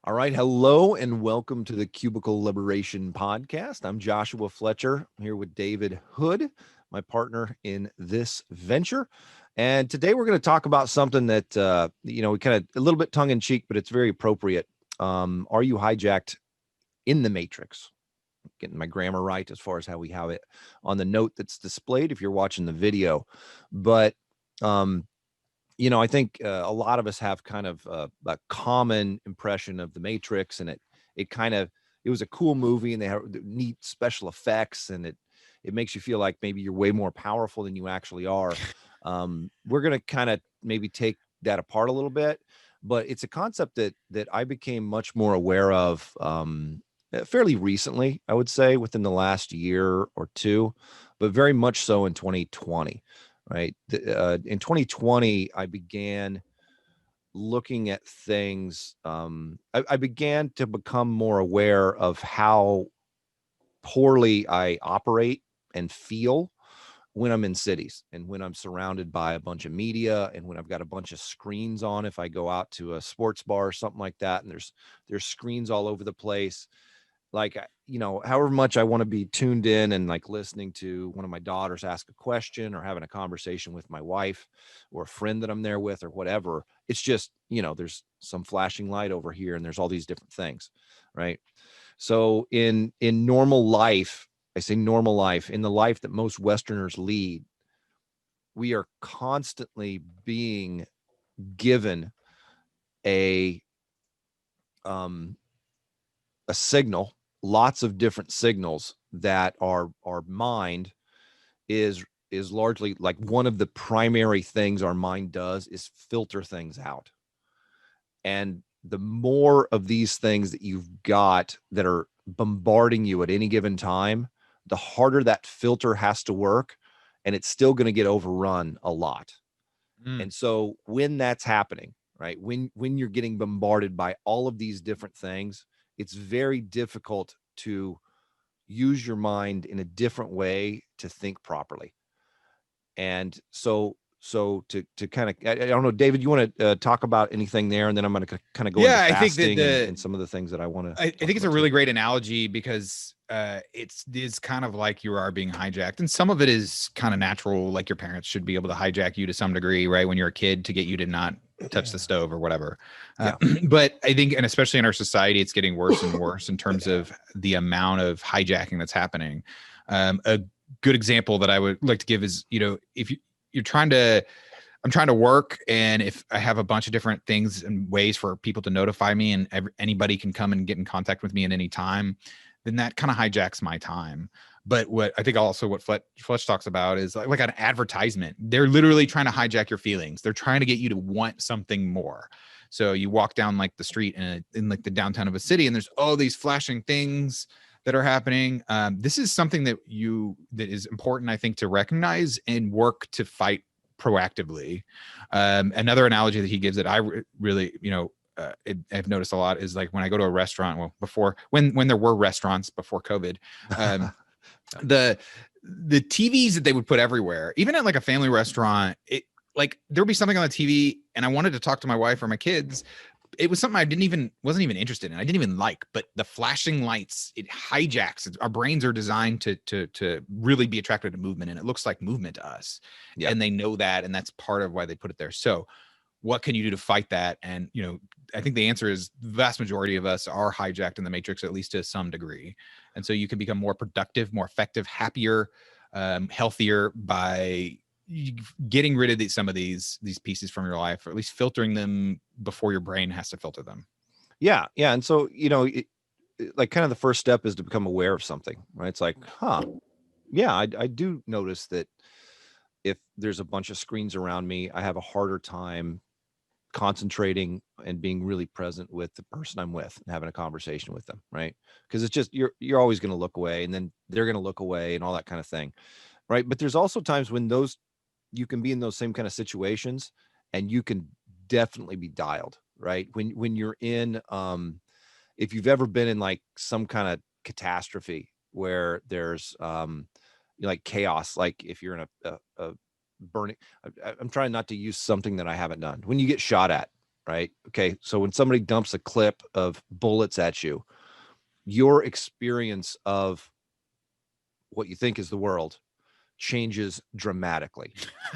All right. Hello and welcome to the Cubicle Liberation Podcast. I'm Joshua Fletcher. I'm here with David Hood, my partner in this venture. And today we're going to talk about something that, we kind of a little bit tongue in cheek, but it's very appropriate. Are you hijacked in the Matrix? Getting my grammar right as far as how we have it on the note that's displayed if you're watching the video. But, I think a lot of us have kind of a common impression of the Matrix, and it was a cool movie, and they have neat special effects, and it makes you feel like maybe you're way more powerful than you actually are. We're gonna kind of maybe take that apart a little bit, but it's a concept that I became much more aware of fairly recently, I would say within the last year or two, but very much so in 2020. Right. In 2020, I began looking at things. I began to become more aware of how poorly I operate and feel when I'm in cities and when I'm surrounded by a bunch of media and when I've got a bunch of screens on. If I go out to a sports bar or something like that, and there's screens all over the place, like, however much I want to be tuned in and like listening to one of my daughters ask a question or having a conversation with my wife or a friend that I'm there with or whatever, it's just, there's some flashing light over here and there's all these different things. Right. So in normal life, I say normal life, in the life that most Westerners lead, we are constantly being given a signal, lots of different signals that our mind is largely, like, one of the primary things our mind does is filter things out. And the more of these things that you've got that are bombarding you at any given time, the harder that filter has to work, and it's still going to get overrun a lot. And so when that's happening, right, when you're getting bombarded by all of these different things, it's very difficult to use your mind in a different way to think properly. And so to kind of, I don't know, David, you want to talk about anything there, and then I'm going to kind of go into Yeah, I think that fasting and some of the things that I want to. I think it's a really great analogy because it's kind of like you are being hijacked, and some of it is kind of natural. Like your parents should be able to hijack you to some degree, right? When you're a kid, to get you to not touch the stove or whatever. Yeah. But I think, and especially in our society, it's getting worse and worse in terms of the amount of hijacking that's happening. A good example that I would like to give is, if you're trying to I'm trying to work, and if I have a bunch of different things and ways for people to notify me, and anybody can come and get in contact with me at any time, then that kind of hijacks my time. But what I think also what Fletch talks about is like an advertisement. They're literally trying to hijack your feelings. They're trying to get you to want something more. So you walk down like the street in like the downtown of a city, and there's all these flashing things that are happening. This is something that is important, I think, to recognize and work to fight proactively. Another analogy that he gives that I really, I've noticed a lot is like when I go to a restaurant. Well, before when there were restaurants before COVID, the TVs that they would put everywhere, even at like a family restaurant, like there'd be something on the TV, and I wanted to talk to my wife or my kids. It was something I wasn't even interested in. I didn't even like, but the flashing lights, it hijacks. Our brains are designed to really be attracted to movement, and it looks like movement to us. Yep. And they know that, and that's part of why they put it there. So what can you do to fight that? And, I think the answer is the vast majority of us are hijacked in the Matrix, at least to some degree. And so you can become more productive, more effective, happier, healthier by getting rid of some of these pieces from your life, or at least filtering them before your brain has to filter them. Yeah. And so, like kind of the first step is to become aware of something, right? It's like, yeah, I do notice that if there's a bunch of screens around me, I have a harder time concentrating and being really present with the person I'm with and having a conversation with them, right? Because it's just, you're always going to look away, and then they're going to look away and all that kind of thing, right? But there's also times when you can be in those same kind of situations, and you can definitely be dialed, right? When you're in, if you've ever been in like some kind of catastrophe where there's like chaos, like if you're in a burning, I'm trying not to use something that I haven't done. When you get shot at, right? Okay. So when somebody dumps a clip of bullets at you, your experience of what you think is the world changes dramatically.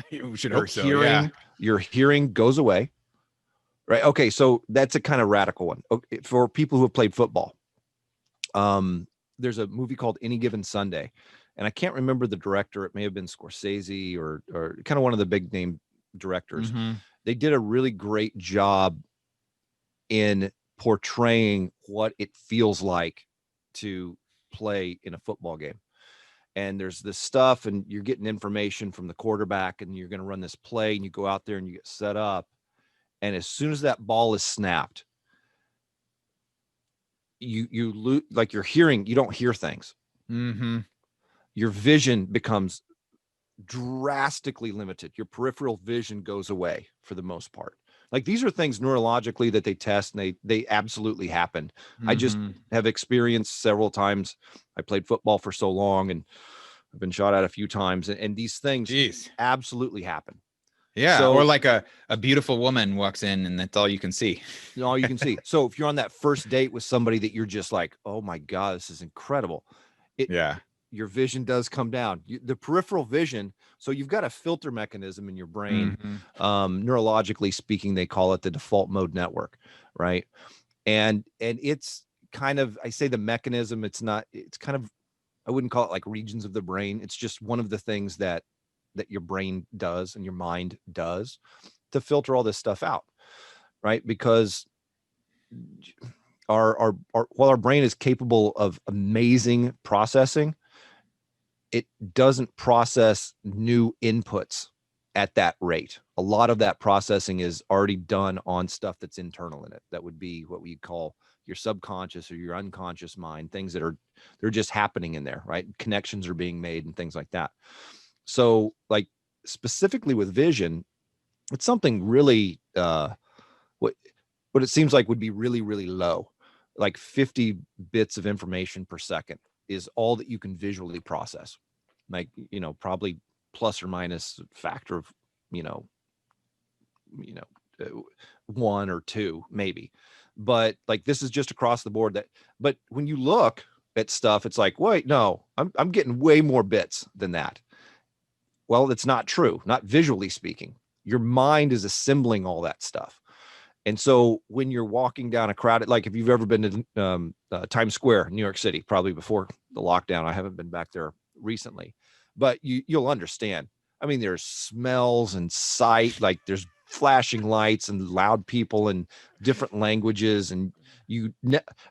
You should Your hope so. Yeah. hearing goes away. Right. Okay. So that's a kind of radical one. Okay, for people who have played football, there's a movie called Any Given Sunday, and I can't remember the director. It may have been Scorsese or kind of one of the big name directors. Mm-hmm. They did a really great job in portraying what it feels like to play in a football game. And there's this stuff, and you're getting information from the quarterback, and you're going to run this play, and you go out there and you get set up. And as soon as that ball is snapped, you lose, like your hearing, you don't hear things. Mm-hmm. Your vision becomes drastically limited. Your peripheral vision goes away for the most part. Like these are things neurologically that they test, and they absolutely happen. I just have experienced several times. I played football for so long, and I've been shot at a few times, and these things absolutely happen. Yeah. So, or like a beautiful woman walks in and that's all you can see. all you can see. So if you're on that first date with somebody that you're just like, oh my God, this is incredible. Your vision does come down. The peripheral vision. So you've got a filter mechanism in your brain. Neurologically speaking, they call it the default mode network, right? And it's kind of, I say the mechanism, it's kind of, I wouldn't call it like regions of the brain. It's just one of the things that your brain does and your mind does to filter all this stuff out, right? Because while our brain is capable of amazing processing, it doesn't process new inputs at that rate. A lot of that processing is already done on stuff that's internal in it. That would be what we call your subconscious or your unconscious mind, things that they're just happening in there, right? Connections are being made and things like that. So like specifically with vision, it's something really, what it seems like would be really, really low, like 50 bits of information per second is all that you can visually process. Like, probably plus or minus factor of, uh, 1 or 2, maybe. But like, this is just across the board but when you look at stuff, it's like, wait, no, I'm getting way more bits than that. Well, it's not true, not visually speaking. Your mind is assembling all that stuff. And so when you're walking down a crowded, like if you've ever been to Times Square, New York City, probably before the lockdown, I haven't been back there recently, but you'll understand. I mean, there's smells and sight, like there's flashing lights and loud people and different languages. And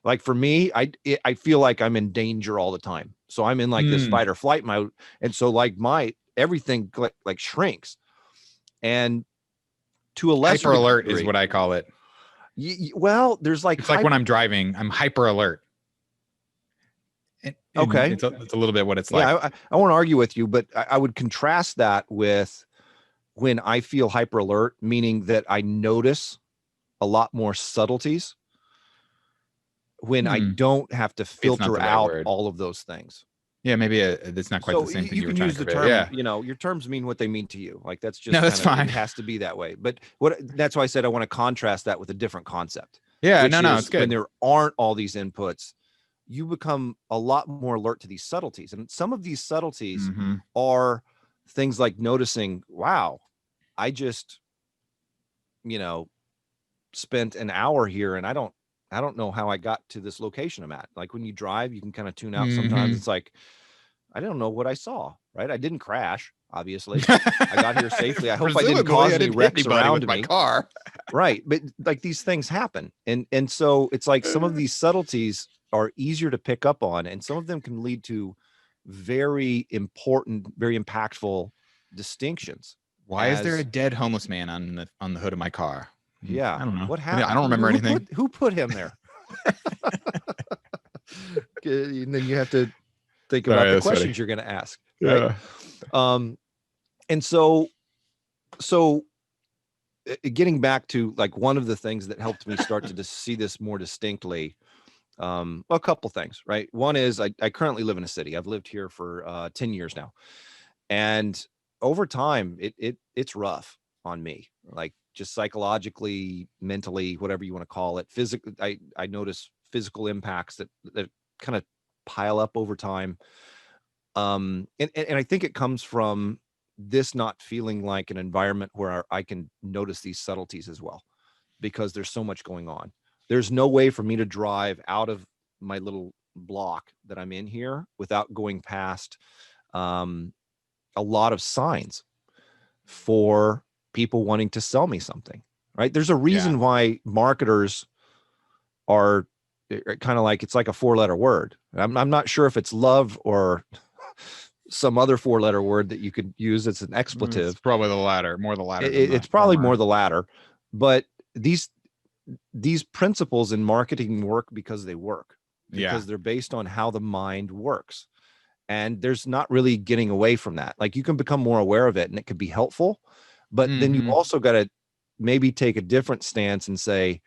like for me, I feel like I'm in danger all the time. So I'm in like this fight or flight mode. And so like everything like shrinks. And to a lesser hyper alert degree, is what I call it. Well, there's like, it's like when I'm driving, I'm hyper alert. Okay. It's a little bit what it's like. Yeah, I won't argue with you, but I would contrast that with when I feel hyper alert, meaning that I notice a lot more subtleties when I don't have to filter out all of those things. Yeah, maybe that's not quite the same thing. You can use the term, your terms mean what they mean to you. Like that's just, no, that's fine. It has to be that way. But that's why I said I want to contrast that with a different concept. Yeah, no, it's good. When there aren't all these inputs, you become a lot more alert to these subtleties. And some of these subtleties are things like noticing, wow, I just, spent an hour here and I don't know how I got to this location I'm at. Like when you drive, you can kind of tune out. Sometimes it's like, I don't know what I saw, right? I didn't crash, obviously. I got here safely. I hope I didn't cause any wrecks around me. My car. Right. But like these things happen. And so it's like some of these subtleties are easier to pick up on, and some of them can lead to very important, very impactful distinctions. Why is there a dead homeless man on the hood of my car? Yeah. I don't know. What happened? I don't remember anything. Who put him there? And then you have to think about the questions you're going to ask. Right? Yeah. And so getting back to like one of the things that helped me start to see this more distinctly, a couple things, right? One is I currently live in a city. I've lived here for 10 years now. And over time, it's rough on me. Like just psychologically, mentally, whatever you want to call it. Physically, I notice physical impacts that kind of pile up over time. And I think it comes from this not feeling like an environment where I can notice these subtleties as well, because there's so much going on. There's no way for me to drive out of my little block that I'm in here without going past a lot of signs for people wanting to sell me something, right? There's a reason why marketers are kind of like, it's like a 4-letter word. I'm not sure if it's love or some other 4-letter word that you could use as an expletive. It's probably the latter, more the latter. It's probably more the latter, but these principles in marketing work because they work, because they're based on how the mind works. And there's not really getting away from that. Like, you can become more aware of it and it could be helpful, but then you also got to maybe take a different stance and say,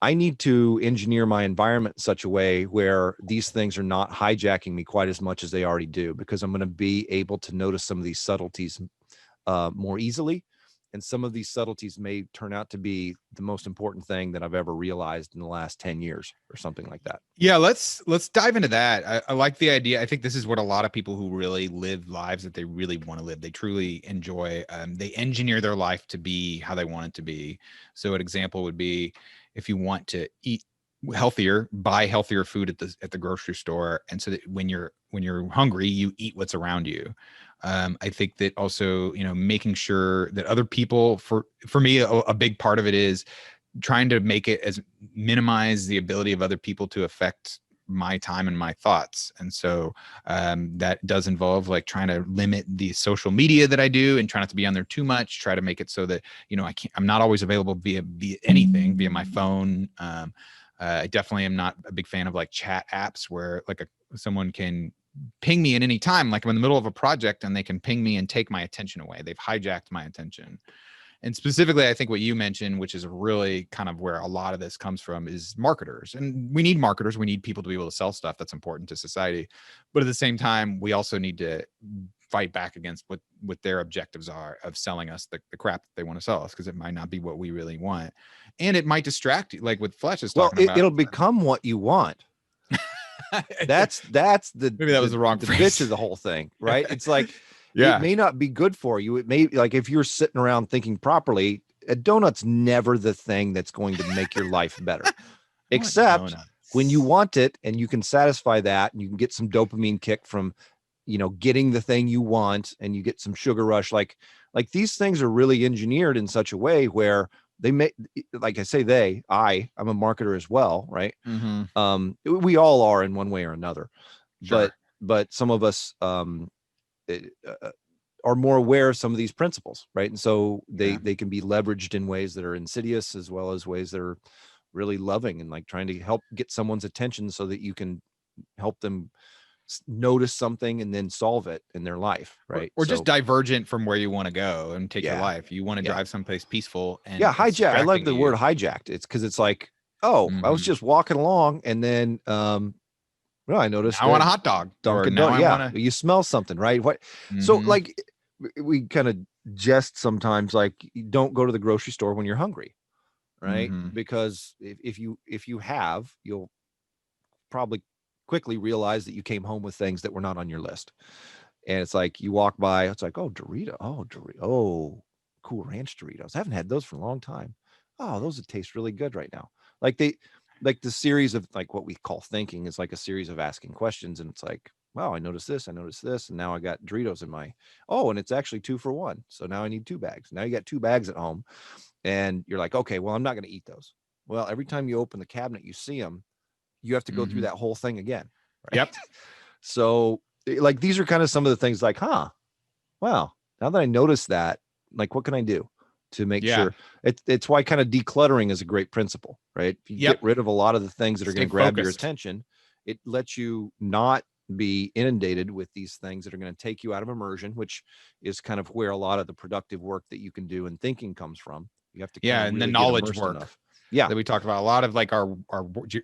I need to engineer my environment in such a way where these things are not hijacking me quite as much as they already do, because I'm going to be able to notice some of these subtleties more easily. And some of these subtleties may turn out to be the most important thing that I've ever realized in the last 10 years or something like that. Yeah, let's dive into that. I like the idea. I think this is what a lot of people who really live lives that they really want to live, they truly enjoy. They engineer their life to be how they want it to be. So an example would be, if you want to eat healthier, buy healthier food at the grocery store, and so that when you're hungry, you eat what's around you. I think that also, making sure that other people, for me, a big part of it is trying to make it as minimize the ability of other people to affect my time and my thoughts. And so that does involve like trying to limit the social media that I do and try not to be on there too much, try to make it so that, I'm not always available via anything, via my phone. I definitely am not a big fan of like chat apps where like someone can ping me at any time. Like I'm in the middle of a project and they can ping me and take my attention away. They've hijacked my attention. And specifically, I think what you mentioned, which is really kind of where a lot of this comes from, is marketers. And we need marketers. We need people to be able to sell stuff that's important to society. But at the same time, we also need to fight back against what their objectives are of selling us the crap that they want to sell us, because it might not be what we really want. And it might distract you, like what Fletch is talking about. It'll become what you want. That's the maybe that was the wrong phrase. Bitch of the whole thing, right? It's like, it may not be good for you. It may, like, if you're sitting around thinking properly, a donut's never the thing that's going to make your life better. Except when you want it and you can satisfy that, and you can get some dopamine kick from, getting the thing you want, and you get some sugar rush. Like these things are really engineered in such a way where they make, like I say, I'm a marketer as well, right? We all are in one way or another. Sure. But some of us are more aware of some of these principles, right? And so they can be leveraged in ways that are insidious, as well as ways that are really loving, and like trying to help get someone's attention so that you can help them notice something and then solve it in their life, right? Or just divergent from where you want to go and take your life. You want to drive someplace peaceful and hijack. I love the word hijacked. It's because it's like, I was just walking along, and then well, I noticed I want a hot dog. Dunkin' Donuts. You smell something, right? What? So like, we kind of jest sometimes, like, you don't go to the grocery store when you're hungry, right? Because if you have, you'll probably quickly realize that you came home with things that were not on your list. And it's like, you walk by, it's like, oh, Cool Ranch Doritos. I haven't had those for a long time. Oh, those would taste really good right now. Like the series of, like, what we call thinking is like a series of asking questions. And it's like, wow, I noticed this. And now I got Doritos in and it's actually 2 for 1. So now I need 2 bags. Now you got 2 bags at home, and you're like, okay, well, I'm not going to eat those. Well, every time you open the cabinet, you see them, you have to go through that whole thing again. Right? Yep. So like, these are kind of some of the things like, wow, now that I noticed that, like, what can I do to make sure it's why kind of decluttering is a great principle, right? If you get rid of a lot of the things that are going to grab your attention, it lets you not be inundated with these things that are going to take you out of immersion, which is kind of where a lot of the productive work that you can do in thinking comes from. You have to and really the knowledge work enough. That we talked about. A lot of like our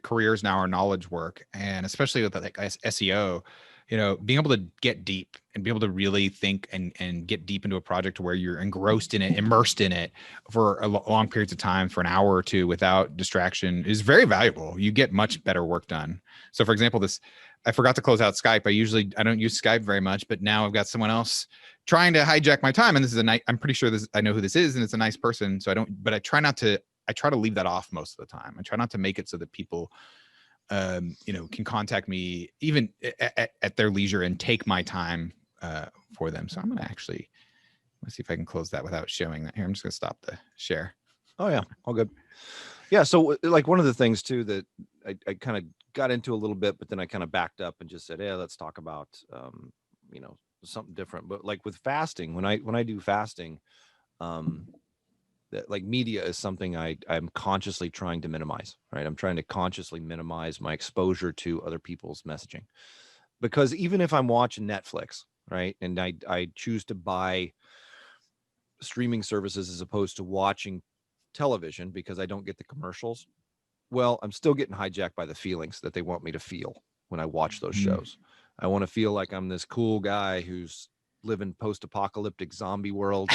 careers now are knowledge work, and especially with like SEO, being able to get deep and be able to really think and get deep into a project where you're engrossed in it, immersed in it for long periods of time, for an hour or two without distraction, is very valuable. You get much better work done. So for example, I forgot to close out Skype. I don't use Skype very much, but now I've got someone else trying to hijack my time. And this is I'm pretty sure I know who this is, and it's a nice person. So I try to leave that off most of the time. I try not to make it so that people can contact me even at their leisure and take my time for them. So I'm going to let's see if I can close that without showing that here. I'm just going to stop the share. Oh yeah. All good. Yeah. So like one of the things too, that I kind of got into a little bit, but then I kind of backed up and just said, yeah, let's talk about, something different. But like with fasting, when I do fasting, that like media is something I'm consciously trying to minimize, right? I'm trying to consciously minimize my exposure to other people's messaging, because even if I'm watching Netflix, right, and I choose to buy streaming services as opposed to watching television because I don't get the commercials, well, I'm still getting hijacked by the feelings that they want me to feel when I watch those shows. I want to feel like I'm this cool guy who's living post-apocalyptic zombie world,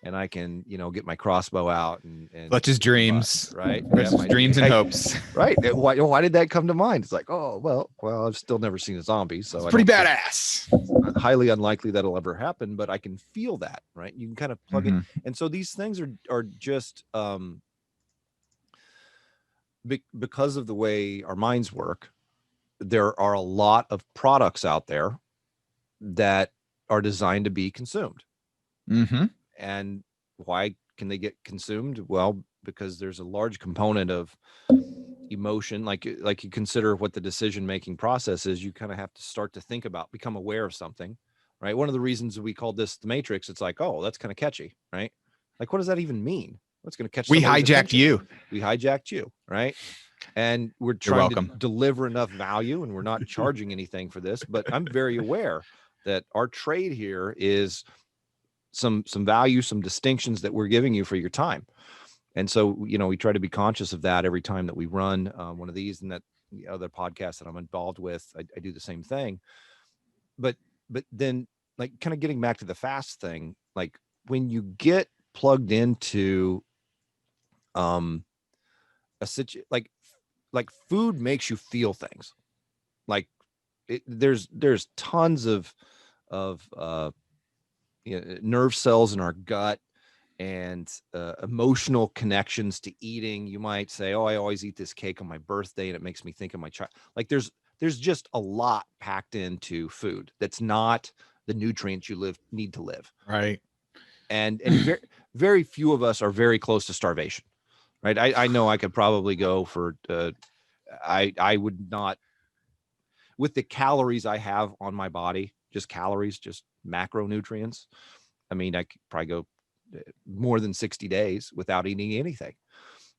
and I can, get my crossbow out and Fletcher's dreams, right? Fletcher's dreams and hopes. Right. Why did that come to mind? It's like, oh, well, I've still never seen a zombie, so it's pretty badass. It's highly unlikely that'll ever happen, but I can feel that, right? You can kind of plug in. And so these things are just because of the way our minds work, there are a lot of products out there that are designed to be consumed. And why can they get consumed? Well, because there's a large component of emotion. Like you consider what the decision-making process is, you kind of have to start to think about, become aware of something, right? One of the reasons we called this the Matrix, it's like, oh, that's kind of catchy, right? Like, what does that even mean? What's going to catch? We hijacked you. We hijacked you, right? And we're trying to deliver enough value, and we're not charging anything for this, but I'm very aware that our trade here is some value, some distinctions that we're giving you for your time. And so, we try to be conscious of that every time that we run one of these, and that the other podcast that I'm involved with, I do the same thing. But then, like, kind of getting back to the fast thing, like when you get plugged into a situation, like food makes you feel things. Like there's tons of nerve cells in our gut and emotional connections to eating. You might say, oh, I always eat this cake on my birthday and it makes me think of my child. Like there's just a lot packed into food that's not the nutrients you need to live. Right. And very, very few of us are very close to starvation. Right. I know I could probably go for, I would not, with the calories I have on my body, just calories, just macronutrients. I mean, I could probably go more than 60 days without eating anything.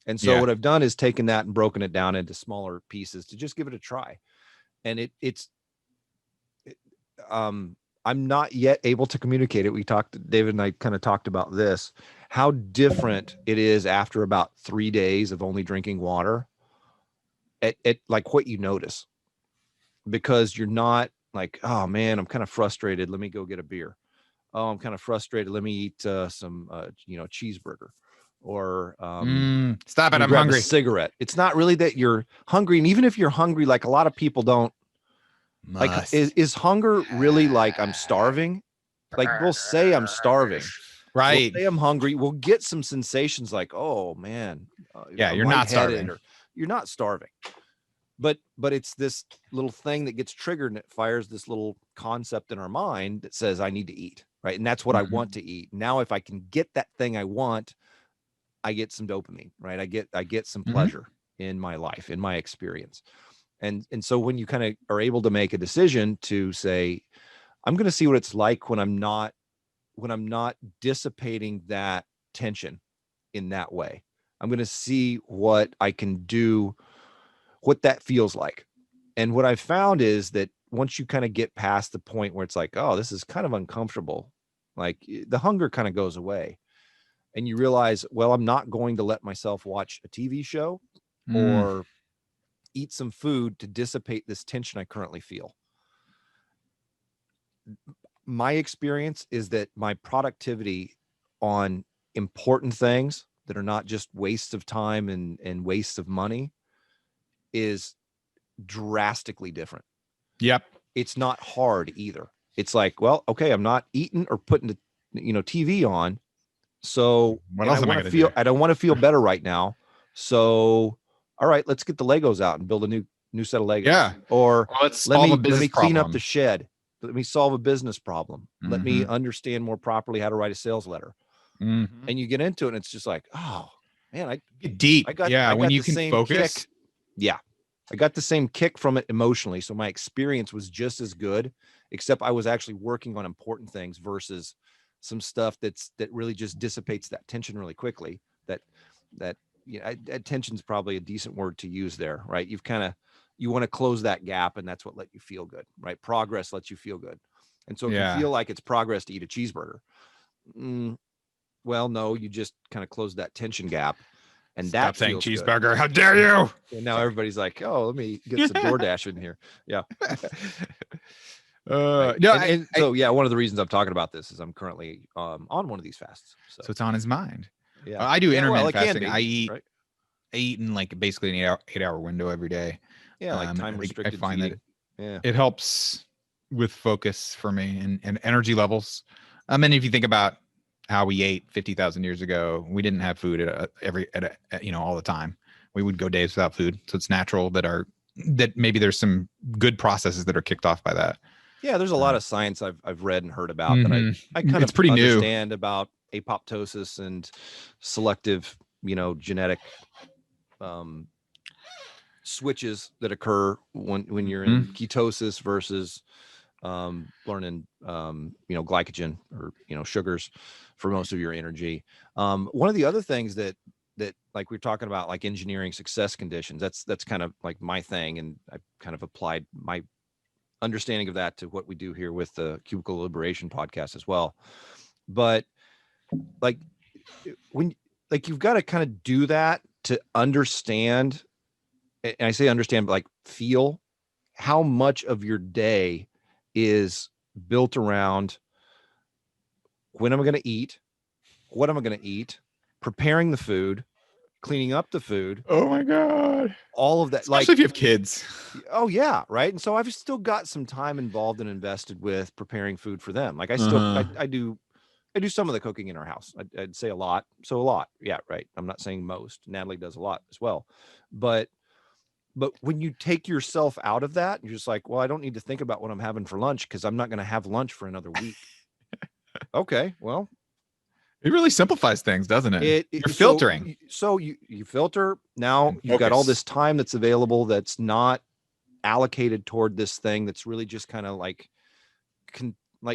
And so what I've done is taken that and broken it down into smaller pieces to just give it a try. And I'm not yet able to communicate it. David and I kind of talked about this, how different it is after about 3 days of only drinking water at like what you notice, because you're not like, oh man, I'm kind of frustrated, let me go get a beer. Oh, I'm kind of frustrated, let me eat some cheeseburger, or stop it, I'm hungry. A cigarette. It's not really that you're hungry. And even if you're hungry, like a lot of people don't like, is hunger really like I'm starving? Like we'll say I'm starving, right? We'll say I'm hungry. We'll get some sensations like, oh man, you're not starving. You're not starving. But it's this little thing that gets triggered, and it fires this little concept in our mind that says I need to eat, right? And that's what I want to eat. Now, if I can get that thing I want, I get some dopamine, right? I get some pleasure in my life, in my experience. And so when you kind of are able to make a decision to say, I'm going to see what it's like when I'm not dissipating that tension in that way. I'm going to see what I can do, what that feels like. And what I've found is that once you kind of get past the point where it's like, oh, this is kind of uncomfortable, like the hunger kind of goes away, and you realize, well, I'm not going to let myself watch a TV show or eat some food to dissipate this tension I currently feel. my experience is that my productivity on important things that are not just wastes of time and wastes of money is drastically different. Yep. It's not hard either. It's like, well, okay, I'm not eating or putting the TV on. So, What and else am I going to do? I don't want to feel better right now. So, all right, let's get the Legos out and build a new set of Legos. Yeah. Or let's let solve a me business clean up problem. the shed. Let me solve a business problem. Let me Mhm. understand more properly how to write a sales letter. Mhm. And you get into it and it's just like, oh man, Get deep. I got when you the can same focus. kick. Yeah. I got the same kick from it emotionally. So my experience was just as good, except I was actually working on important things versus some stuff that really just dissipates that tension really quickly. That tension's probably a decent word to use there, right? You want to close that gap, and that's what let you feel good, right? Progress lets you feel good. And so it can feel like it's progress to eat a cheeseburger. Well, no, you just kind of close that tension gap. And Stop that saying feels cheeseburger. good. How dare you? And now everybody's like, oh, let me get some DoorDash in here. Yeah. Right. No, So one of the reasons I'm talking about this is I'm currently on one of these fasts. So it's on his mind. yeah, I do intermittent it can fasting. be, I eat in like basically an 8 hour window every day. Yeah, like time restricted. I find feeding. that it helps with focus for me and energy levels. And if you think about how we ate 50,000 years ago, we didn't have food all the time. We would go days without food. So it's natural that maybe there's some good processes that are kicked off by that. Yeah, there's a lot of science I've read and heard about that I kind it's of pretty understand new. about apoptosis and selective, genetic switches that occur when you're in ketosis versus learning glycogen or sugars for most of your energy. One of the other things that like we're talking about, like engineering success conditions, that's kind of like my thing, and I kind of applied my understanding of that to what we do here with the Cubicle Liberation podcast as well. But like when you've got to kind of do that to understand, and I say understand, but like feel how much of your day is built around when am I going to eat, what am I going to eat, preparing the food, cleaning up the food. Oh my God. All of that. Especially if you have kids. Oh yeah. Right. And so I've still got some time involved and invested with preparing food for them. Like I do some of the cooking in our house. I'd say a lot. So a lot. Yeah. Right. I'm not saying most. Natalie does a lot as well. But when you take yourself out of that, you're just like, well, I don't need to think about what I'm having for lunch because I'm not going to have lunch for another week. Okay, well, it really simplifies things, doesn't it? You're so, filtering. So you filter. Now you've got all this time that's available that's not allocated toward this thing that's really just kind of like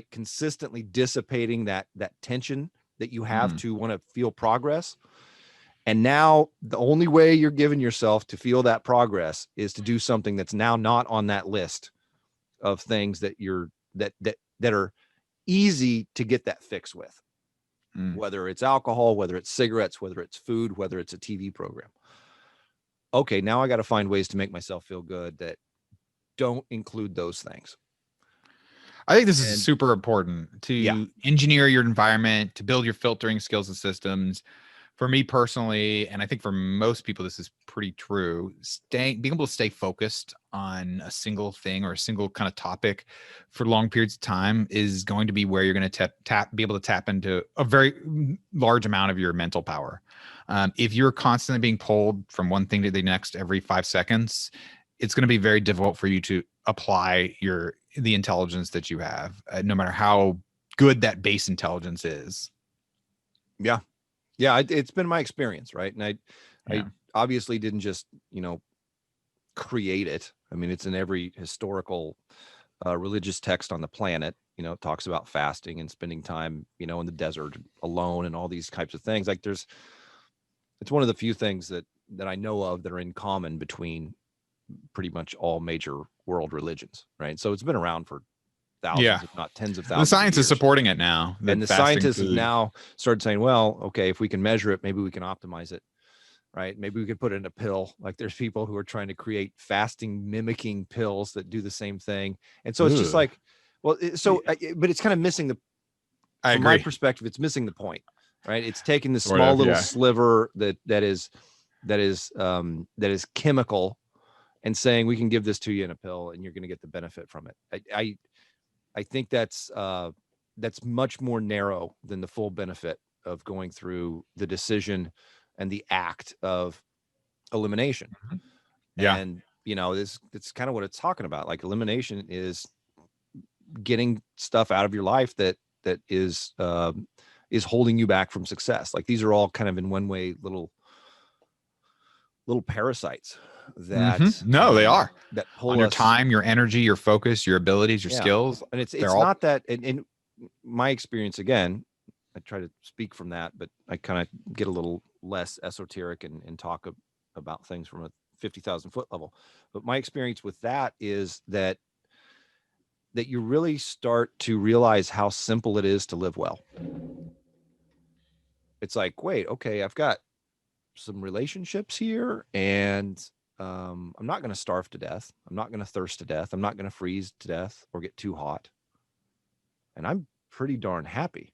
consistently dissipating that tension that you have to want to feel progress. And now the only way you're giving yourself to feel that progress is to do something that's now not on that list of things that that are easy to get that fix with, whether it's alcohol, whether it's cigarettes, whether it's food, whether it's a TV program. Okay, now I got to find ways to make myself feel good that don't include those things. I think this is super important to engineer your environment, to build your filtering skills and systems. For me personally, and I think for most people, this is pretty true, being able to stay focused on a single thing or a single kind of topic for long periods of time is going to be where you're going to be able to tap into a very large amount of your mental power. If you're constantly being pulled from one thing to the next every 5 seconds, it's going to be very difficult for you to apply the intelligence that you have, no matter how good that base intelligence is. Yeah. Yeah, it's been my experience, right? And I obviously didn't just, create it. I mean, it's in every historical religious text on the planet. It talks about fasting and spending time, in the desert alone and all these types of things. Like it's one of the few things that I know of that are in common between pretty much all major world religions, right? So it's been around for thousands, if not tens of thousands. The science is supporting it now. And the scientists have now started saying, well, okay, if we can measure it, maybe we can optimize it, right? Maybe we could put it in a pill. Like there's people who are trying to create fasting mimicking pills that do the same thing. And so it's just like, Well, but it's kind of missing I from my agree. perspective, it's missing the point, right? It's taking the Sort small of, little yeah. sliver that is chemical and saying we can give this to you in a pill and you're going to get the benefit from it. I think that's much more narrow than the full benefit of going through the decision and the act of elimination. Mhm. Yeah. And it's kind of what it's talking about. Like elimination is getting stuff out of your life that is holding you back from success. Like these are all kind of in one way little parasites that No, they are that on pull your us. time, your energy, your focus, your abilities, your Yeah, skills. and They're it's all not that. In my experience, again, I try to speak from that, but I kind of get a little less esoteric and talk about things from a 50,000 foot level. But my experience with that is that you really start to realize how simple it is to live well. It's like, wait, okay, I've got some relationships here, and I'm not going to starve to death. I'm not going to thirst to death. I'm not going to freeze to death or get too hot. And I'm pretty darn happy.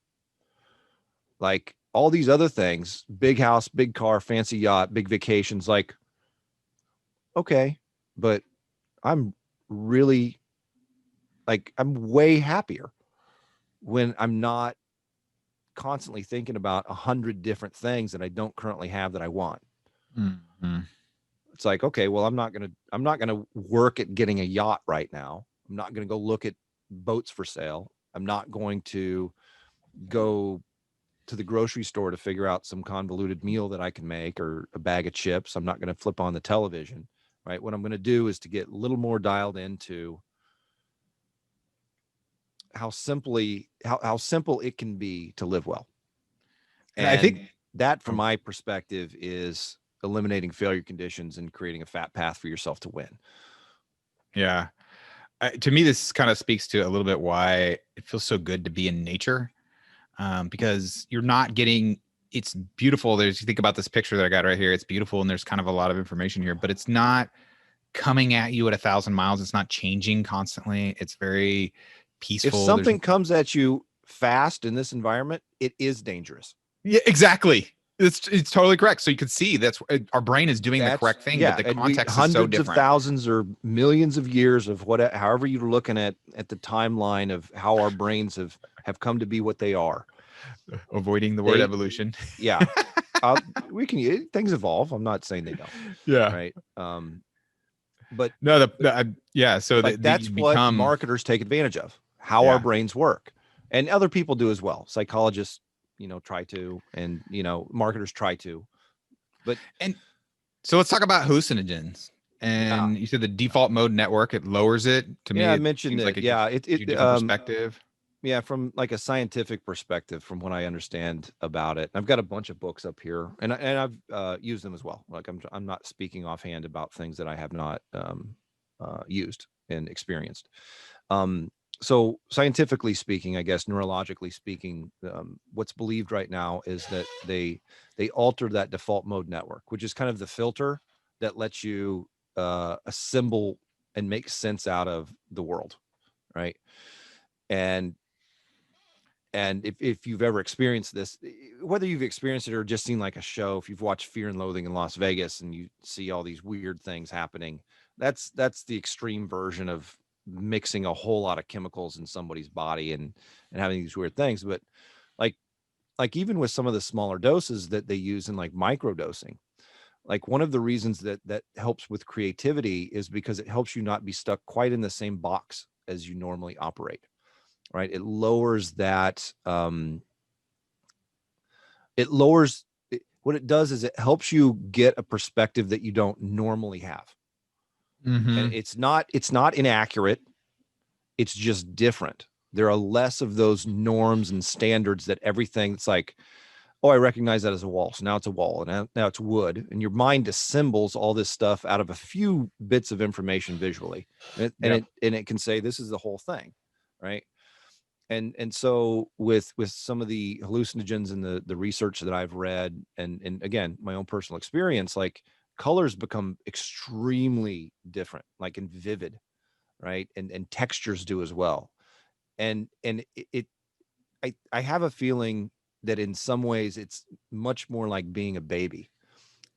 Like all these other things, big house, big car, fancy yacht, big vacations, like, okay, but I'm really I'm way happier when I'm not constantly thinking about 100 different things that I don't currently have that I want. Mhm. It's like, okay, well, I'm not going to work at getting a yacht right now. I'm not going to go look at boats for sale. I'm not going to go to the grocery store to figure out some convoluted meal that I can make or a bag of chips. I'm not going to flip on the television, right? What I'm going to do is to get a little more dialed into how simple it can be to live well. And I And think that, from oh, my perspective, is eliminating failure conditions and creating a fat path for yourself to win. yeah. To me, this kind of speaks to a little bit why it feels so good to be in nature, because you're not getting. It's beautiful. You think about this picture that I got right here. It's beautiful, and there's kind of a lot of information here, but it's not coming at you at 1,000 miles. It's not changing constantly. It's very If peaceful. something comes at you fast in this environment, it is dangerous. Yeah, exactly. It's totally correct. So you can see that's our brain is doing the correct thing, but the And we context is so hundreds of different. thousands or millions of years of however you're looking at the timeline of how our brains have come to be what they are. Avoiding the word They, evolution. yeah, we can things evolve. I'm not saying they don't, Yeah. right? But No, yeah. So like you that's what become, marketers take advantage of, how our yeah. brains work, and other people do as well. Psychologists, try to, and marketers try to, but And so let's talk about hallucinogens. yeah. And you said the default mode network, it lowers it. To me, Yeah, I it mentioned seems like it. it Yeah, gives you a different perspective. yeah, from like a scientific perspective, from what I understand about it. I've got a bunch of books up here, and I've used them as well. Like I'm not speaking offhand about things that I have not used and experienced. Um, so scientifically speaking, I guess neurologically speaking, what's believed right now is that they alter that default mode network, which is kind of the filter that lets you assemble and make sense out of the world, right? And if you've ever experienced this, whether you've experienced it or just seen like a show, if you've watched Fear and Loathing in Las Vegas and you see all these weird things happening, that's the extreme version of mixing a whole lot of chemicals in somebody's body and having these weird things. But like even with some of the smaller doses that they use in like micro dosing, like one of the reasons that helps with creativity is because it helps you not be stuck quite in the same box as you normally operate, right? It lowers that what it does is it helps you get a perspective that you don't normally have. And Mm-hmm. it's not inaccurate, it's just different. There are less of those norms and standards that everything, it's like, oh, I recognize that as a wall, so now it's a wall, and now it's wood, and your mind assembles all this stuff out of a few bits of information visually, Yep. and it can say this is the whole thing, right? And so with some of the hallucinogens and the research that I've read, and again my own personal experience, like colors become extremely different, like and vivid, right? And textures do as well. and I have a feeling that in some ways it's much more like being a baby,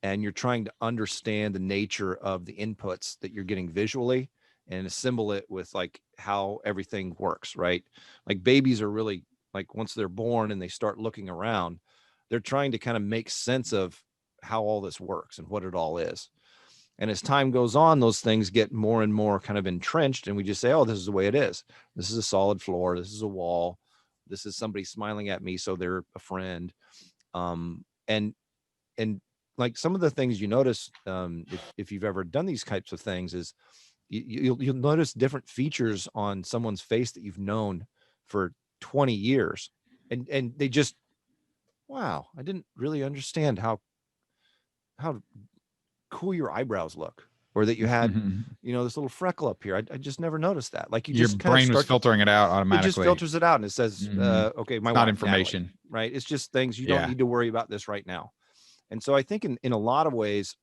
and you're trying to understand the nature of the inputs that you're getting visually and assemble it with like how everything works, right? Like babies are really, like, once they're born and they start looking around, they're trying to kind of make sense of how all this works and what it all is. And as time goes on, those things get more and more kind of entrenched, and we just say, oh, this is the way it is. This is a solid floor. This is a wall. This is somebody smiling at me, so they're a friend. And and like some of the things you notice, if you've ever done these types of things, is you'll notice different features on someone's face that you've known for 20 years, and they just, wow, I didn't really understand how cool your eyebrows look, or that you had, this little freckle up here. I just never noticed that. Like you Your just kind of brain was start, filtering it out it just automatically. filters it out and it says, okay, my It's not wife, Natalie, information. right? It's just things you don't Yeah. need to worry about this right now. And so I think in a lot of ways,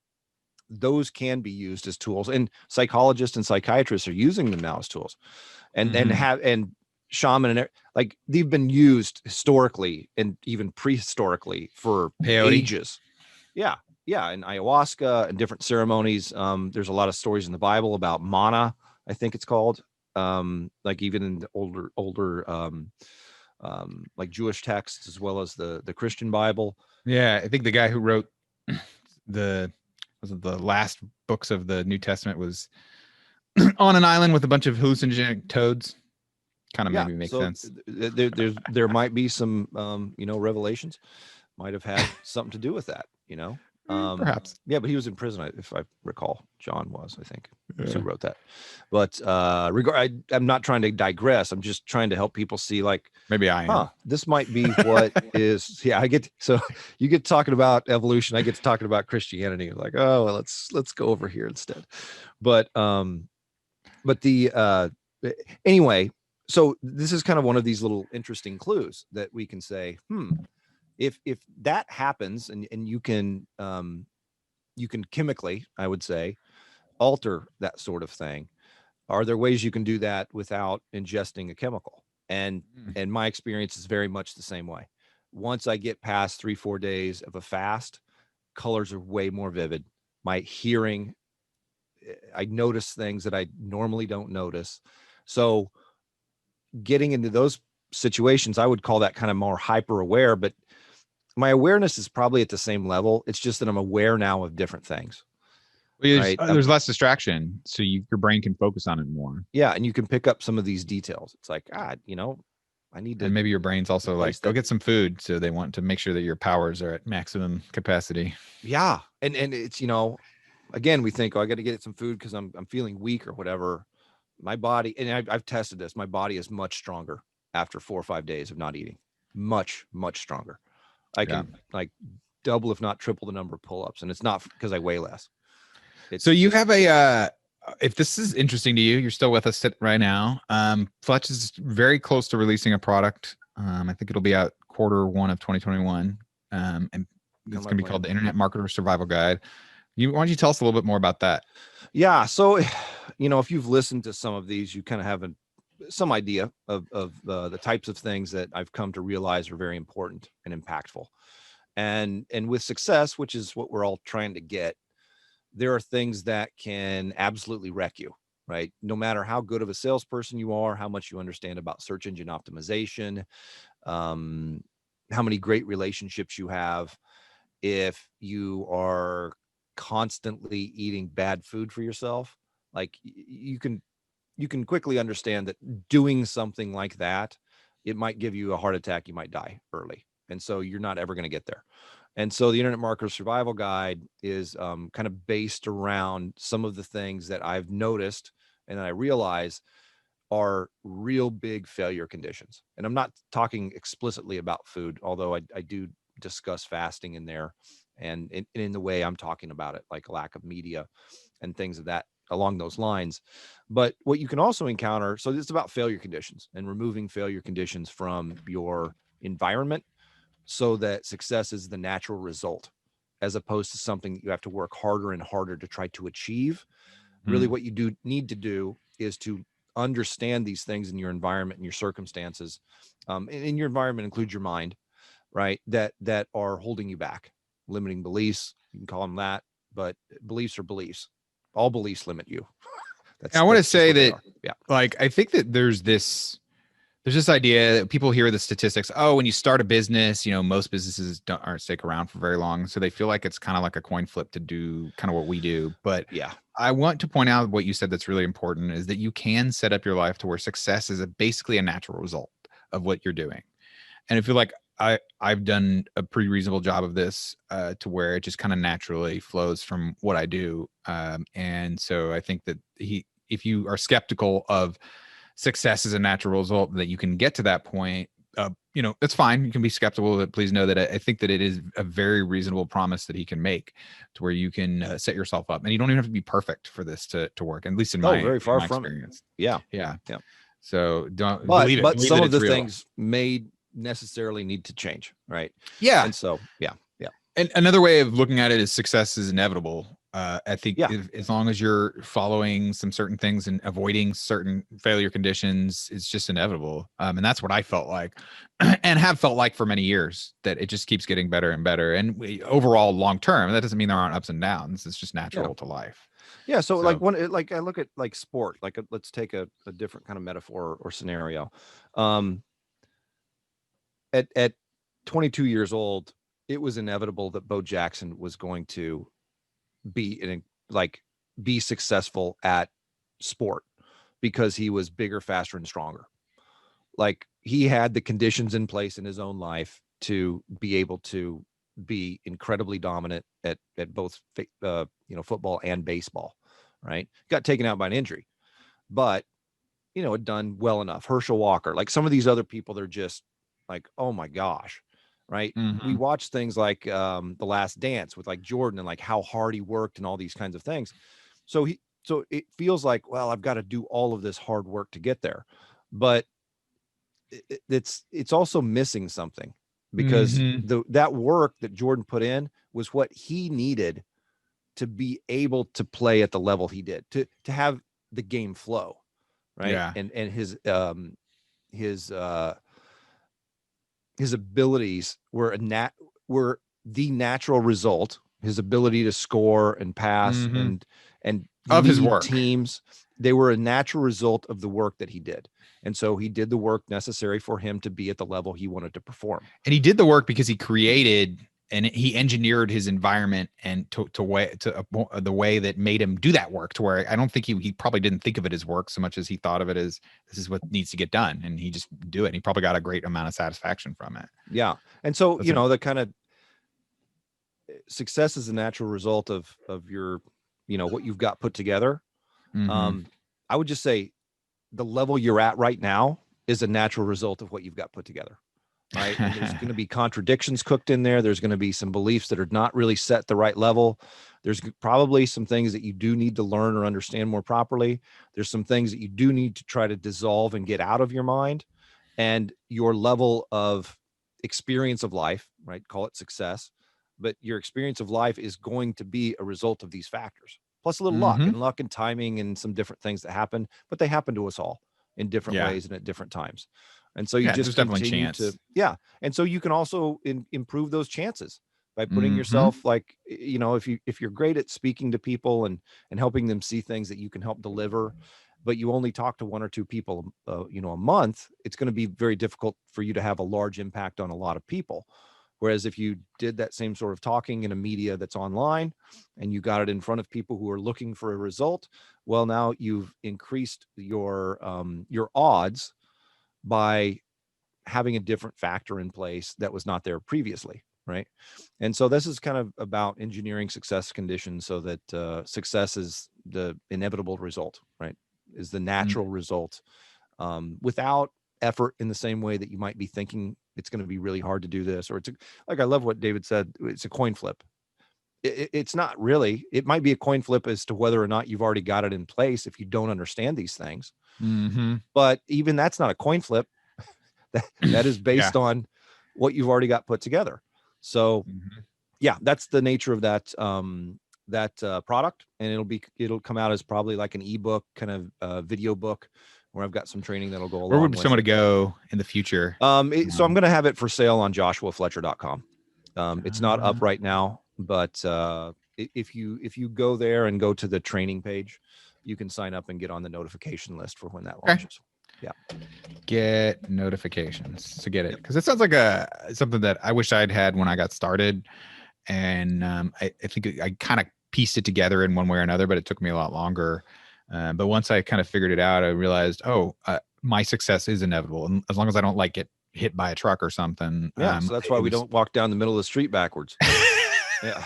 those can be used as tools, and psychologists and psychiatrists are using them now as tools, and shaman and like they've been used historically and even prehistorically for Peyote. ages. Yeah. Yeah. And ayahuasca and different ceremonies. There's a lot of stories in the Bible about mana, I think it's called. Like even in the older like Jewish texts, as well as the Christian Bible. Yeah, I think the guy who wrote the last books of the New Testament was on an island with a bunch of hallucinogenic toads. Kind of maybe makes sense. There might be some revelations might have had something to do with that, Perhaps. Yeah, but he was in prison, if I recall. John was, I think, who wrote that. But I'm not trying to digress. I'm just trying to help people see, like, maybe I am. This might be what is. Yeah, so you get talking about evolution, I get to talking about Christianity. Like, oh, well, let's go over here instead. But anyway, so this is kind of one of these little interesting clues that we can say, if that happens, and you can chemically, I would say, alter that sort of thing, are there ways you can do that without ingesting a chemical? And my experience is very much the same way. Once I get past 3-4 days of a fast, colors are way more vivid. My hearing, I notice things that I normally don't notice. So getting into those situations, I would call that kind of more hyper aware, but my awareness is probably at the same level. It's just that I'm aware now of different things. Well, there's less distraction, so your brain can focus on it more. Yeah, and you can pick up some of these details. It's like, I need to. And maybe your brain's also like, go get some food. So they want to make sure that your powers are at maximum capacity. Yeah, and it's again, we think, I got to get some food because I'm feeling weak or whatever. My body, and I've tested this. My body is much stronger after 4 or 5 days of not eating. Much stronger. I can like double, if not triple, the number of pull-ups, and it's not because I weigh less. So you have if this is interesting to you, you're still with us right now. Fletch is very close to releasing a product. I think it'll be out Q1 of 2021. And it's going to be called the Internet Marketer Survival Guide. Why don't you tell us a little bit more about that? Yeah. So, if you've listened to some of these, you kind of have some idea of the types of things that I've come to realize are very important and impactful. And with success, which is what we're all trying to get, there are things that can absolutely wreck you, right? No matter how good of a salesperson you are, how much you understand about search engine optimization, how many great relationships you have, if you are constantly eating bad food for yourself, like you can quickly understand that doing something like that, it might give you a heart attack. You might die early. And so you're not ever going to get there. And so the Internet Marketer Survival Guide is kind of based around some of the things that I've noticed and I realize are real big failure conditions. And I'm not talking explicitly about food, although I do discuss fasting in there and in the way I'm talking about it, like lack of media and things of that along those lines. But what you can also encounter, so it's about failure conditions and removing failure conditions from your environment so that success is the natural result, as opposed to something that you have to work harder and harder to try to achieve. Really what you need to do is to understand these things in your environment and your circumstances, and your environment includes your mind, right? That are holding you back, limiting beliefs. You can call them that, but beliefs are beliefs. All beliefs limit you. And I want to That's just say what they that, are. Yeah. like, I think that there's this idea that people hear the statistics. Oh, when you start a business, most businesses aren't stick around for very long. So they feel like it's kind of like a coin flip to do kind of what we do. But Yeah. I want to point out what you said that's really important is that you can set up your life to where success is basically a natural result of what you're doing. And I feel like I've done a pretty reasonable job of this to where it just kind of naturally flows from what I do. And so I think that if you are skeptical of success as a natural result, that you can get to that point, that's fine. You can be skeptical, but please know that I think that it is a very reasonable promise that he can make to where you can set yourself up. And you don't even have to be perfect for this to work, at least in Very far my from it. experience. Yeah. Yeah. Yeah. So don't But believe it. Believe some that of it's the real. things may necessarily need to change, right? Yeah. And so, yeah. And another way of looking at it is success is inevitable. I think as long as you're following some certain things and avoiding certain failure conditions, it's just inevitable. And that's what I felt like and have felt like for many years, that it just keeps getting better and better. And overall, long term, that doesn't mean there aren't ups and downs. It's just natural to life. Yeah. So like like I look at like sport, like let's take a different kind of metaphor or scenario. At 22 years old, it was inevitable that Bo Jackson was going to be be successful at sport because he was bigger, faster, and stronger. Like he had the conditions in place in his own life to be able to be incredibly dominant at both football and baseball. Right, got taken out by an injury, but had done well enough. Herschel Walker, like some of these other people, they're just like, oh my gosh, right? Mm-hmm. We watch things like The Last Dance with like Jordan and like how hard he worked and all these kinds of things. So it feels like, well, I've got to do all of this hard work to get there, but it's also missing something because that work that Jordan put in was what he needed to be able to play at the level he did, to have the game flow, right? Yeah. And his abilities were were the natural result. His ability to score and pass and of his lead work teams, they were a natural result of the work that he did. And so he did the work necessary for him to be at the level he wanted to perform. And he did the work because he created and he engineered his environment and the way that made him do that work, to where I don't think he probably didn't think of it as work so much as he thought of it as this is what needs to get done, and he just do it. And he probably got a great amount of satisfaction from it. Yeah. And so, the kind of success is a natural result of your, what you've got put together. I would just say the level you're at right now is a natural result of what you've got put together. Right. And there's going to be contradictions cooked in there. There's going to be some beliefs that are not really set at the right level. There's probably some things that you do need to learn or understand more properly. There's some things that you do need to try to dissolve and get out of your mind. And your level of experience of life, right? Call it success, but your experience of life is going to be a result of these factors, plus a little luck and timing and some different things that happen, but they happen to us all in different ways and at different times. And so you just continue to, and so you can also improve those chances by putting yourself like, if you're great at speaking to people and helping them see things that you can help deliver, but you only talk to one or two people, a month, it's going to be very difficult for you to have a large impact on a lot of people. Whereas if you did that same sort of talking in a media that's online and you got it in front of people who are looking for a result, well, now you've increased your odds by having a different factor in place that was not there previously, right? And so this is kind of about engineering success conditions so that success is the inevitable result, right? Is the natural result without effort, in the same way that you might be thinking it's going to be really hard to do this, or like I love what David said, it's a coin flip. It's not really. It might be a coin flip as to whether or not you've already got it in place if you don't understand these things. But even that's not a coin flip. that is based on what you've already got put together. So that's the nature of that product, and it'll come out as probably like an ebook kind of video book where I've got some training that'll go along. Where would with someone it. go in the future? So I'm going to have it for sale on joshuafletcher.com. It's not up right now, but if you go there and go to the training page, you can sign up and get on the notification list for when that launches. Yeah. Get notifications to get it, because it sounds like something that I wish I'd had when I got started, and I think I kind of pieced it together in one way or another, but it took me a lot longer. But once I kind of figured it out, I realized, my success is inevitable, and as long as I don't like get hit by a truck or something. Yeah, so that's why we don't walk down the middle of the street backwards. Yeah,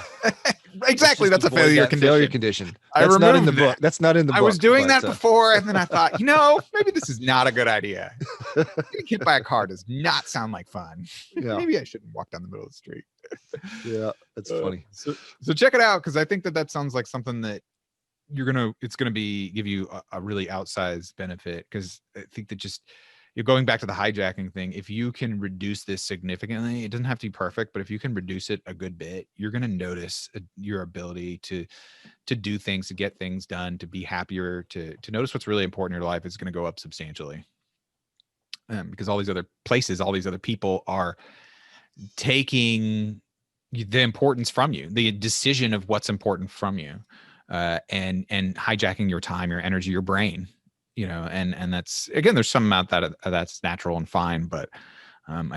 exactly. That's a failure condition. Failure condition. That's not in the book. That's not in the book. I was doing that before, and then I thought, maybe this is not a good idea. Getting hit by a car does not sound like fun. Yeah. Maybe I shouldn't walk down the middle of the street. Yeah, that's funny. So check it out, because I think that sounds like something that it's gonna give you a really outsized benefit, because I think that you're going back to the hijacking thing. If you can reduce this significantly, it doesn't have to be perfect, but if you can reduce it a good bit, you're going to notice your ability to do things, to get things done, to be happier, to notice what's really important in your life is going to go up substantially. Because all these other places, all these other people are taking the importance from you, the decision of what's important from you, and hijacking your time, your energy, your brain. And that's, again, there's some amount that's natural and fine, but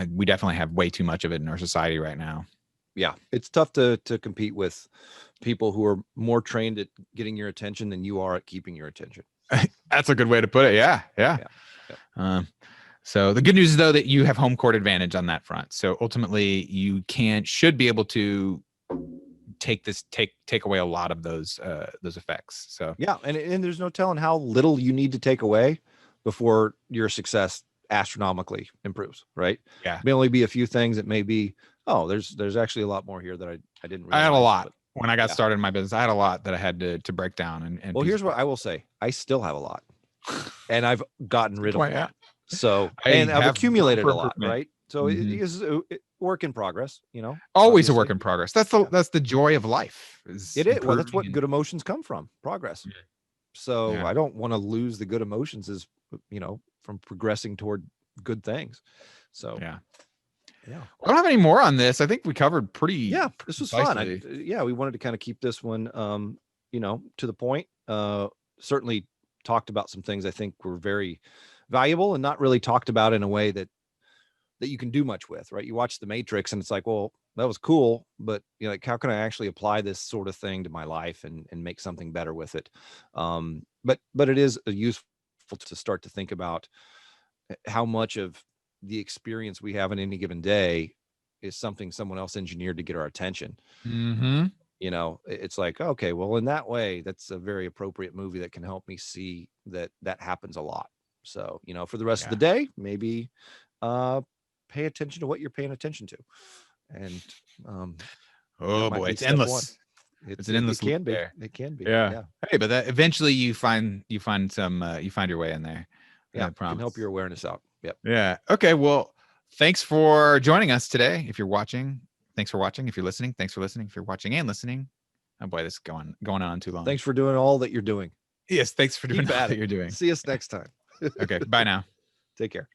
we definitely have way too much of it in our society right now. Yeah, it's tough to compete with people who are more trained at getting your attention than you are at keeping your attention. That's a good way to put it. Yeah. So the good news is, though, that you have home court advantage on that front. So ultimately, you should be able to take away a lot of those effects. So yeah, and there's no telling how little you need to take away before your success astronomically improves, right? Yeah, may only be a few things. It may be, there's actually a lot more here that I didn't realize. I had a lot when I got started in my business. I had a lot that I had to break down. And well, here's what I will say: I still have a lot, and I've gotten rid of a lot. So and I've accumulated a lot, right? So it is a work in progress, always obviously. A work in progress. That's the joy of life. It is. Well, that's what good emotions come from, progress. Yeah. So I don't want to lose the good emotions from progressing toward good things. So yeah. I don't have any more on this. I think we covered pretty. Yeah, this was fun. We wanted to kind of keep this one, to the point. Certainly talked about some things I think were very valuable and not really talked about in a way that you can do much with, right? You watch The Matrix and it's like, well, that was cool, but how can I actually apply this sort of thing to my life and make something better with it? But it is useful to start to think about how much of the experience we have in any given day is something someone else engineered to get our attention. Mm-hmm. It's like, okay, well, in that way, that's a very appropriate movie that can help me see that happens a lot. So, for the rest of the day, maybe pay attention to what you're paying attention to. And oh boy, it's endless. It's an endless. It can be. It can be. Yeah. Hey, but that eventually you find your way in there. Yeah, can help your awareness out. Yep. Yeah. Okay. Well, thanks for joining us today. If you're watching, thanks for watching. If you're listening, thanks for listening. If you're watching and listening, oh boy, this is going on too long. Thanks for doing all that you're doing. Yes, thanks for doing all that you're doing. See us next time. Okay. Bye now. Take care.